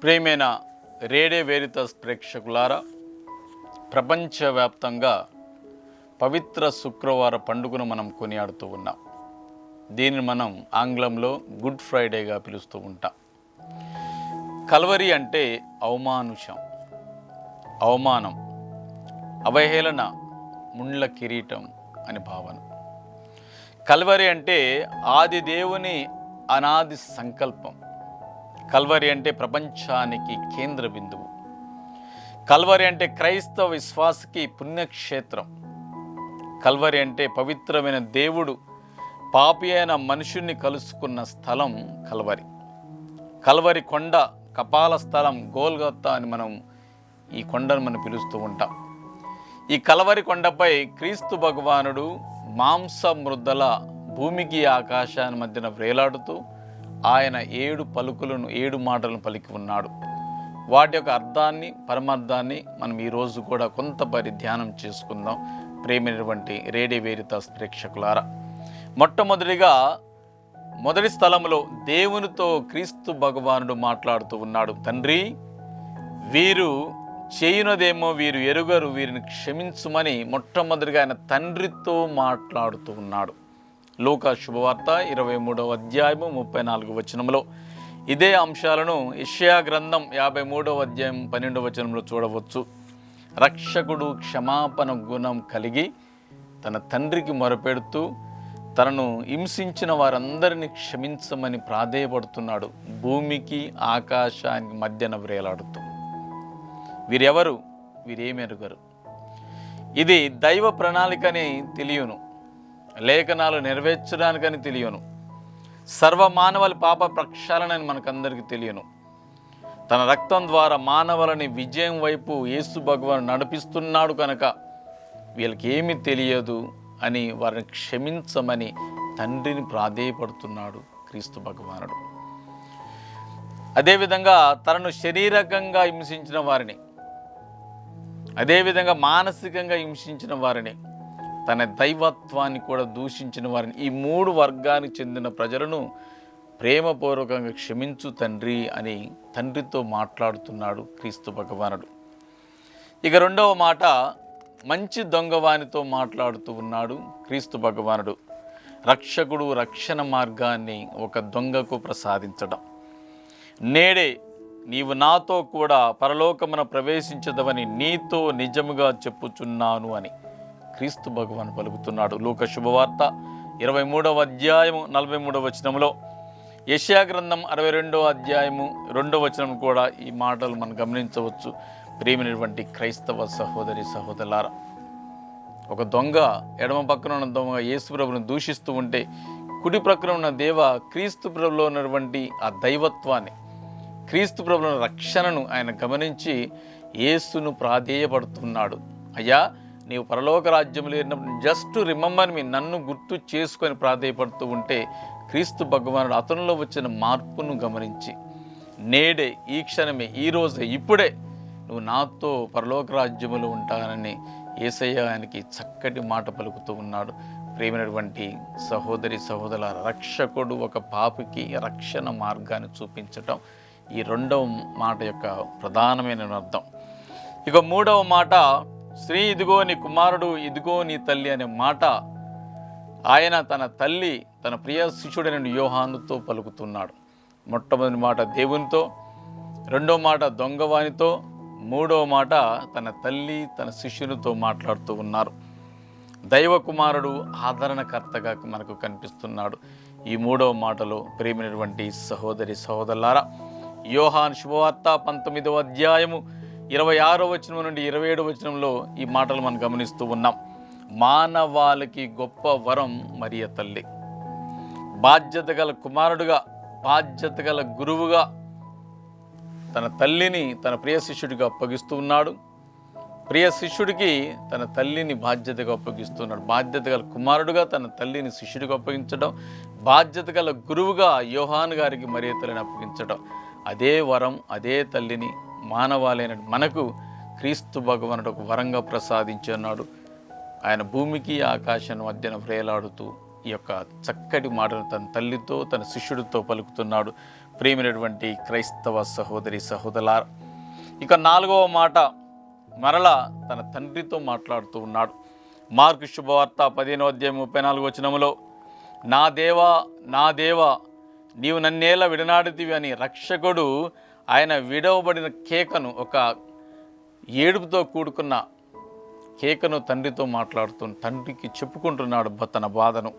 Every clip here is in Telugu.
ప్రియమైన రేడియో వెరితాస్ ప్రేక్షకులారా, ప్రపంచవ్యాప్తంగా పవిత్ర శుక్రవార పండుగను మనం కొనియాడుతూ ఉన్నాం. దీనిని మనం ఆంగ్లంలో గుడ్ ఫ్రైడేగా పిలుస్తూ ఉంటాం. కల్వరి అంటే అవమానం, అవహేళన, ముండ్ల కిరీటం అని భావన. కల్వరి అంటే ఆది దేవుని అనాది సంకల్పం. కల్వరి అంటే ప్రపంచానికి కేంద్ర బిందువు. కల్వరి అంటే క్రైస్తవ విశ్వాసకి పుణ్యక్షేత్రం. కల్వరి అంటే పవిత్రమైన దేవుడు పాపి అయిన మనుషుణ్ణి కలుసుకున్న స్థలం కల్వరి. కల్వరి కొండ, కపాల స్థలం, గోల్గొతా అని మనం ఈ కొండను మనం పిలుస్తూ ఉంటాం. ఈ కల్వరి కొండపై క్రీస్తు భగవానుడు మాంస మృద్దల భూమికి ఆకాశాన్ని మధ్యన వేలాడుతూ ఆయన 7 మాటలను పలికి ఉన్నాడు. వాటి యొక్క అర్థాన్ని, పరమార్థాన్ని మనం ఈరోజు కూడా కొంత ధ్యానం చేసుకుందాం. ప్రేమైనటువంటి రేడియో వెరితాస్ ప్రేక్షకులారా, మొదటి స్థలంలో దేవునితో క్రీస్తు భగవానుడు మాట్లాడుతూ ఉన్నాడు. తండ్రి, వీరు చేయునదేమో వీరు ఎరుగరు, వీరిని క్షమించుమని మొట్టమొదటిగా ఆయన తండ్రితో మాట్లాడుతూ ఉన్నాడు. లూకా శుభవార్త 23వ అధ్యాయము 34వ వచనంలో ఇదే అంశాలను యెషయా గ్రంథం 53వ అధ్యాయం 12వ వచనంలో చూడవచ్చు. రక్షకుడు క్షమాపణ గుణం కలిగి తన తండ్రికి మొరపెడుతూ తనను హింసించిన వారందరినీ క్షమించమని ప్రాధేయపడుతున్నాడు, భూమికి ఆకాశానికి మధ్యన వేలాడుతూ. వీరెవరు? వీరేమెరుగరు. ఇది దైవ ప్రణాళికని తెలియను, లేఖనాలు నెరవేర్చడానికని తెలియను, సర్వమానవాళి పాప ప్రక్షాళనని మనకందరికీ తెలియను. తన రక్తం ద్వారా మానవులని విజయం వైపు యేసు భగవాను నడిపిస్తున్నాడు కనుక వీళ్ళకి ఏమీ తెలియదు అని వారిని క్షమించమని తండ్రిని ప్రాధేయపడుతున్నాడు క్రీస్తు భగవానుడు. అదేవిధంగా తనను శారీరకంగా హింసించిన వారిని, అదేవిధంగా మానసికంగా హింసించిన వారిని, తన దైవత్వాన్ని కూడా దూషించిన వారిని, ఈ 3 వర్గానికి చెందిన ప్రజలను ప్రేమపూర్వకంగా క్షమించు తండ్రి అని తండ్రితో మాట్లాడుతున్నాడు క్రీస్తు భగవానుడు. ఇక రెండవ మాట, మంచి దొంగవానితో మాట్లాడుతూ ఉన్నాడు క్రీస్తు భగవానుడు. రక్షకుడు రక్షణ మార్గాన్ని ఒక దొంగకు ప్రసాదించడం. నేడే నీవు నాతో కూడా పరలోకమున ప్రవేశించదవని నీతో నిజముగా చెప్పుచున్నాను అని క్రీస్తు భగవాను పలుకుతున్నాడు. లూకా శుభవార్త 23వ అధ్యాయము 43వ వచనంలో, యెషయా గ్రంథం 62వ అధ్యాయము 2వ వచనం కూడా ఈ మాటలు మనం గమనించవచ్చు. ప్రియమైనటువంటి క్రైస్తవ సహోదరి సహోదరులారా, ఒక దొంగ ఎడమ పక్కన ఉన్న దొంగ యేసు ప్రభువును దూషిస్తూ ఉంటే, కుడి ప్రక్కన ఉన్న దేవ క్రీస్తు ప్రభువులో ఉన్నటువంటి ఆ దైవత్వాన్ని, క్రీస్తు ప్రభువుల రక్షణను ఆయన గమనించి యేసును ప్రాధేయపడుతున్నాడు. అయ్యా, నీవు పరలోక రాజ్యంలో ఏరినప్పుడు జస్ట్ రిమెంబర్ మీ, నన్ను గుర్తు చేసుకొని ప్రాధేయపడుతూ ఉంటే క్రీస్తు భగవానుడు అతనిలో వచ్చిన మార్పును గమనించి, నేడే, ఈ క్షణమే, ఈరోజే, ఇప్పుడే నువ్వు నాతో పరలోక రాజ్యములో ఉంటానని యేసయ్య ఆయనకి చక్కటి మాట పలుకుతూ ఉన్నాడు. ప్రేమైనటువంటి సహోదరి సహోదరుల, రక్షకుడు ఒక పాపికి రక్షణ మార్గాన్ని చూపించటం ఈ రెండవ మాట యొక్క ప్రధానమైన అర్థం. ఇక మూడవ మాట, స్త్రీ ఇదిగో నీ కుమారుడు, ఇదిగో నీ తల్లి అనే మాట ఆయన తన తల్లి, తన ప్రియ శిష్యుడైన యోహానుతో పలుకుతున్నాడు. మొట్టమొదటి మాట దేవునితో, రెండవ మాట దొంగవానితో, మూడవ మాట తన తల్లి, తన శిష్యునితో మాట్లాడుతూ ఉన్నారు. దైవ కుమారుడు ఆదరణకర్తగా మనకు కనిపిస్తున్నాడు ఈ మూడవ మాటలో. ప్రేమైనటువంటి సహోదరి సహోదరులారా, యోహాను శుభవార్త 19వ అధ్యాయము 26వ వచనం నుండి 27వ వచనంలో ఈ మాటలు మనం గమనిస్తూ ఉన్నాం. మానవాళికి గొప్ప వరం మరియ తల్లి. బాధ్యత గల కుమారుడుగా, బాధ్యత గల గురువుగా తన తల్లిని తన ప్రియ శిష్యుడిగా అప్పగిస్తూ ఉన్నాడు. ప్రియ శిష్యుడికి తన తల్లిని బాధ్యతగా అప్పగిస్తున్నాడు. బాధ్యత గల కుమారుడుగా తన తల్లిని శిష్యుడిగా అప్పగించడం, బాధ్యత గల గురువుగా యోహాను గారికి మరియ తల్లిని అప్పగించడం. అదే వరం, అదే తల్లిని మానవాళైన మనకు క్రీస్తు భగవానుడు ఒక వరంగా ప్రసాదించున్నాడు. ఆయన భూమికి ఆకాశం మధ్యన వ్రేలాడుతూ ఈ యొక్క చక్కటి మాటను తన తల్లితో, తన శిష్యుడితో పలుకుతున్నాడు. ప్రియమైనటువంటి క్రైస్తవ సహోదరి సహోదరులారా, ఇక 4వ మాట మరలా తన తండ్రితో మాట్లాడుతూ ఉన్నాడు. మార్కు శుభవార్త 15:34 నా దేవా నా దేవా నీవు నన్నేలా విడనాడితివి అని రక్షకుడు ఆయన విడవబడిన కేకను, ఒక ఏడుపుతో కూడుకున్న కేకను తండ్రితో తండ్రికి చెప్పుకుంటున్నాడు తన బాధను.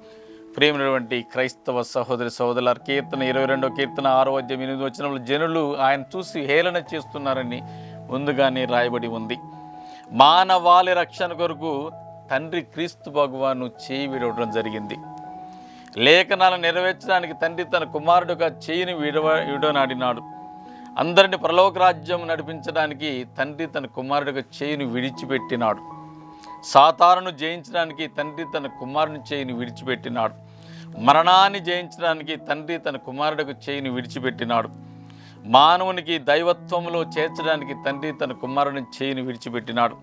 ప్రేమైనటువంటి క్రైస్తవ సహోదరి సహోదరులారా, కీర్తన 22వ కీర్తన 6:8 జనులు ఆయన చూసి హేళన చేస్తున్నారని ముందుగానే రాయబడి ఉంది. మానవాళి రక్షణ కొరకు తండ్రి క్రీస్తు భగవాను చేయి విడవడం జరిగింది. లేఖనాలను నెరవేర్చడానికి తండ్రి తన కుమారుడుగా చేయిని విడనాడినాడు. అందరిని పరలోక రాజ్యం నడిపించడానికి తండ్రి తన కుమారుడుగా చేయిని విడిచిపెట్టినాడు. సాతానును జయించడానికి తండ్రి తన కుమారుని చేయిని విడిచిపెట్టినాడు. మరణాన్ని జయించడానికి తండ్రి తన కుమారుడికి చేయిని విడిచిపెట్టినాడు. మానవునికి దైవత్వంలో చేర్చడానికి తండ్రి తన కుమారుని చేయిని విడిచిపెట్టినాడు.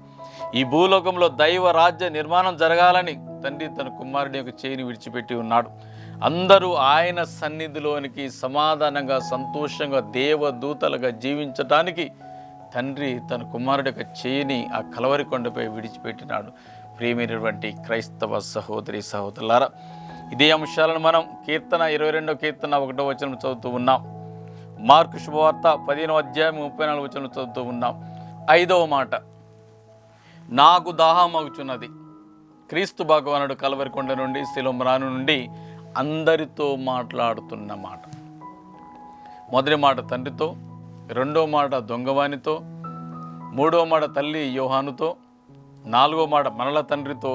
ఈ భూలోకంలో దైవ రాజ్య నిర్మాణం జరగాలని తండ్రి తన కుమారుడి యొక్క చేయిని విడిచిపెట్టి ఉన్నాడు. అందరూ ఆయన సన్నిధిలోనికి సమాధానంగా సంతోషంగా దేవదూతలుగా జీవించటానికి తండ్రి తన కుమారుడి యొక్క చేయిని ఆ కలవరి కొండపై విడిచిపెట్టినాడు. ప్రియమైనటువంటి క్రైస్తవ సహోదరి సహోదరులారా, ఇదే అంశాలను మనం కీర్తన 22వ కీర్తన 1వ చదువుతూ ఉన్నాం. మార్కు శుభవార్త 15:34 చదువుతూ ఉన్నాం. 5వ మాట, నాకు దాహమగుచున్నది. క్రీస్తు భగవానుడు కలవరి కొండ నుండి శిలోమ్రాను నుండి అందరితో మాట్లాడుతున్న మాట. మొదటి మాట తండ్రితో, 2వ మాట దొంగవానితో, 3వ మాట తల్లి యోహానుతో, 4వ మాట మనల తండ్రితో,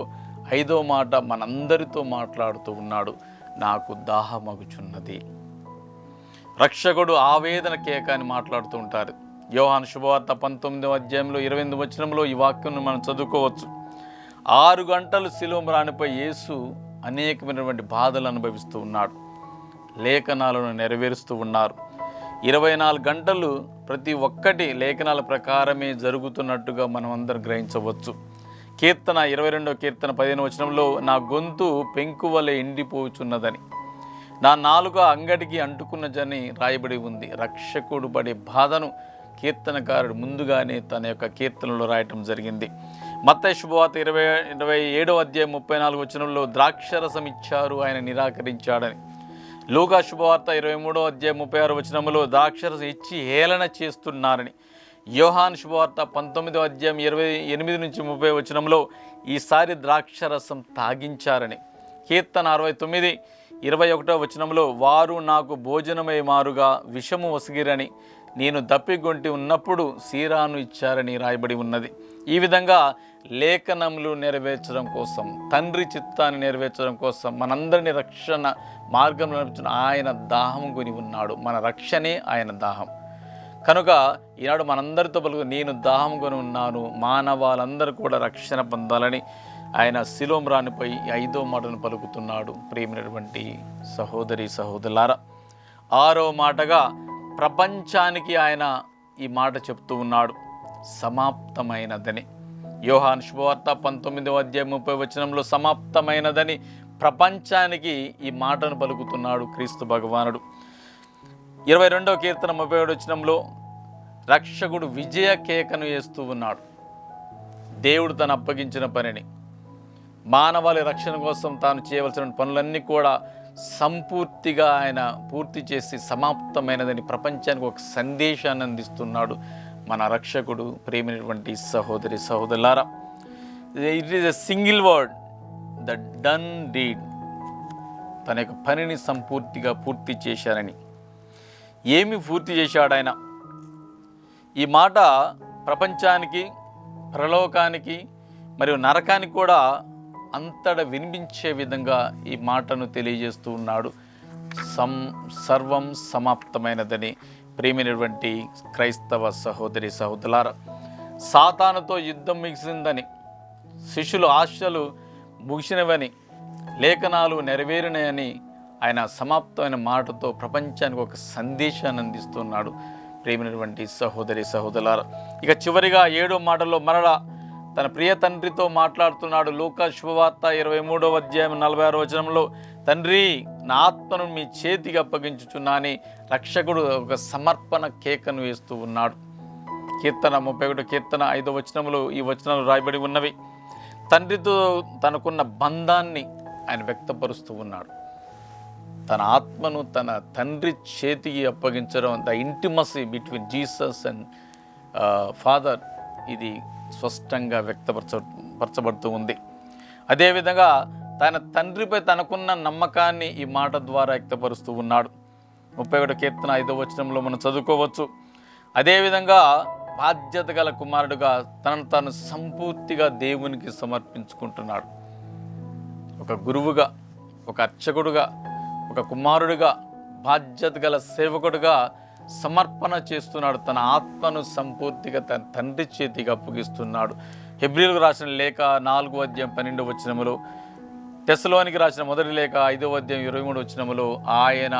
5వ మాట మనందరితో మాట్లాడుతూ ఉన్నాడు. నాకు దాహమగుచున్నది. రక్షకుడు ఆవేదన కేక అని మాట్లాడుతూ ఉంటారు. యోహాను శుభవార్త 19:28 ఈ వాక్యం మనం చదువుకోవచ్చు. 6 గంటలు శిలువ యేసు అనేకమైనటువంటి బాధలు అనుభవిస్తూ ఉన్నాడు. లేఖనాలను నెరవేరుస్తూ ఉన్నారు. 24 గంటలు ప్రతి ఒక్కటి లేఖనాల ప్రకారమే జరుగుతున్నట్టుగా మనం అందరం గ్రహించవచ్చు. కీర్తన 22వ కీర్తన 15వ నా గొంతు పెంకువలే ఎండిపోచున్నదని, నా నాలుక అంగడికి అంటుకున్నదని రాయబడి ఉంది. రక్షకుడు పడే బాధను కీర్తనకారుడు ముందుగానే తన యొక్క కీర్తనలో రాయటం జరిగింది. మత్తయి శుభవార్త 27:34 ద్రాక్షరసం ఇచ్చారు, ఆయన నిరాకరించాడని. లూకా శుభవార్త 23:36 ద్రాక్షరసం ఇచ్చి హేళన చేస్తున్నారని. యోహాను శుభవార్త 19:28-30 ఈసారి ద్రాక్షరసం తాగించారని. కీర్తన 69:21 వారు నాకు భోజనమై మారుగా విషము వసిగిరని, నేను దప్పిగొంటి ఉన్నప్పుడు సీరాను ఇచ్చారని రాయబడి ఉన్నది. ఈ విధంగా లేఖనములు నెరవేర్చడం కోసం, తండ్రి చిత్తాన్ని నెరవేర్చడం కోసం, మనందరినీ రక్షణ మార్గంలో నడిపించిన ఆయన దాహం కొని ఉన్నాడు. మన రక్షణే ఆయన దాహం. కనుక ఈనాడు మనందరితో పలుకు నేను దాహం కొని ఉన్నాను, మానవాళ్ళందరూ కూడా రక్షణ పొందాలని ఆయన శిలోమ్రానిపై 5వ మాటను పలుకుతున్నాడు. ప్రియమైనటువంటి సహోదరి సహోదరులారా, 6వ మాటగా ప్రపంచానికి ఆయన ఈ మాట చెప్తూ ఉన్నాడు, సమాప్తమైనదని. యోహాను శుభవార్త 19:30 సమాప్తమైనదని ప్రపంచానికి ఈ మాటను పలుకుతున్నాడు క్రీస్తు భగవానుడు. 22వ కీర్తన 37 రక్షకుడు విజయ కేకను వేస్తూ ఉన్నాడు. దేవుడు తను అప్పగించిన పనిని, మానవాళి రక్షణ కోసం తాను చేయవలసిన పనులన్నీ కూడా సంపూర్తిగా ఆయన పూర్తి చేసి సమాప్తమైనదని ప్రపంచానికి ఒక సందేశాన్ని అందిస్తున్నాడు మన రక్షకుడు. ప్రేమైనటువంటి సహోదరి సహోదరులారా, it is a single word, the done deed. తన యొక్క పనిని సంపూర్తిగా పూర్తి చేశారని. ఏమి పూర్తి చేశాడు ఆయన? ఈ మాట ప్రపంచానికి, ప్రలోకానికి మరియు నరకానికి కూడా అంతట వినిపించే విధంగా ఈ మాటను తెలియజేస్తూ ఉన్నాడు. సర్వం సమాప్తమైనదని. ప్రేమైనటువంటి క్రైస్తవ సహోదరి సహోదరులారా, సాతానుతో యుద్ధం ముగిసిందని, శిష్యుల ఆశలు ముగిసినవని, లేఖనాలు నెరవేరినాయని ఆయన సమాప్తమైన మాటతో ప్రపంచానికి ఒక సందేశాన్ని అందిస్తున్నాడు. ప్రేమైనటువంటి సహోదరి సహోదరులారా, ఇక చివరిగా 7వ మాటలో మరలా తన ప్రియ తండ్రితో మాట్లాడుతున్నాడు. లూకా శుభవార్త 23వ అధ్యాయం 46వ వచనంలో, తండ్రి నా ఆత్మను మీ చేతికి అప్పగించుచున్నాని రక్షకుడు ఒక సమర్పణ కేకను వేస్తూ ఉన్నాడు. కీర్తన 31 కీర్తన 5వ వచనంలో ఈ వచనాలు రాయబడి ఉన్నవి. తండ్రితో తనకున్న బంధాన్ని ఆయన వ్యక్తపరుస్తూ ఉన్నాడు. తన ఆత్మను తన తండ్రి చేతికి అప్పగించడం, the intimacy between Jesus and father, ఇది స్పష్టంగా వ్యక్తపరచబడుతూ ఉంది. అదేవిధంగా తన తండ్రిపై తనకున్న నమ్మకాన్ని ఈ మాట ద్వారా వ్యక్తపరుస్తూ ఉన్నాడు. 31 కీర్తన 5వ వచనంలో మనం చదువుకోవచ్చు. అదేవిధంగా బాధ్యత గల కుమారుడుగా తనను తాను సంపూర్తిగా దేవునికి సమర్పించుకుంటున్నాడు. ఒక గురువుగా, ఒక అర్చకుడుగా, ఒక కుమారుడిగా, బాధ్యత గల సేవకుడుగా సమర్పణ చేస్తున్నాడు. తన ఆత్మను సంపూర్తిగా తన తండ్రి చేతికి అప్పగిస్తున్నాడు. హెబ్రీయులకు రాసిన లేఖ 4వ అధ్యాయం 12వ వచనములో, తెస్సలోనికి రాసిన మొదటి లేఖ 5వ అధ్యాయం 23వ వచనములో ఆయన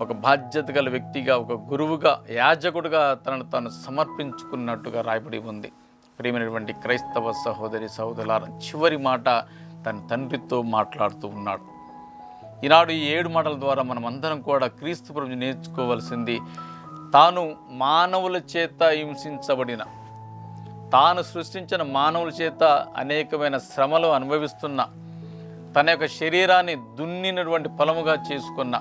ఒక బాధ్యత గల వ్యక్తిగా, ఒక గురువుగా, యాజకుడుగా తనను తాను సమర్పించుకున్నట్టుగా రాయబడి ఉంది. ప్రియమైనటువంటి క్రైస్తవ సహోదరి సహోదరులారా, చివరి మాట తన తండ్రితో మాట్లాడుతూ ఉన్నాడు. ఈనాడు ఈ 7 మాటల ద్వారా మనం అందరం కూడా క్రీస్తు ప్రభువుని నేర్చుకోవాల్సింది, తాను మానవుల చేత హింసించబడిన, తాను సృష్టించిన మానవుల చేత అనేకమైన శ్రమలు అనుభవిస్తున్న, తన యొక్క శరీరాన్ని దున్నినటువంటి పొలముగా చేసుకున్న,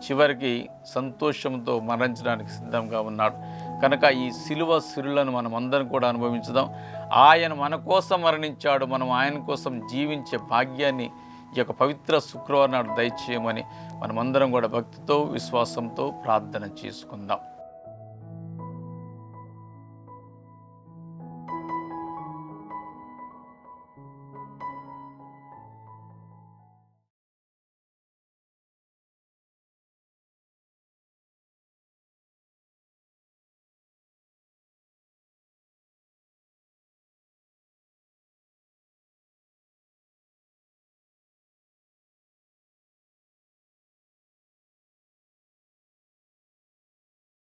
చివరికి సంతోషంతో మరణించడానికి సిద్ధంగా ఉన్నాడు. కనుక ఈ సిలువ సిరులను మనం అందరం కూడా అనుభవించుదాం. ఆయన మన కోసం మరణించాడు, మనం ఆయన కోసం జీవించే భాగ్యాన్ని ఈ యొక్క పవిత్ర శుక్రవారం నాడు దయచేయమని మనమందరం కూడా భక్తితో, విశ్వాసంతో ప్రార్థన చేసుకుందాం.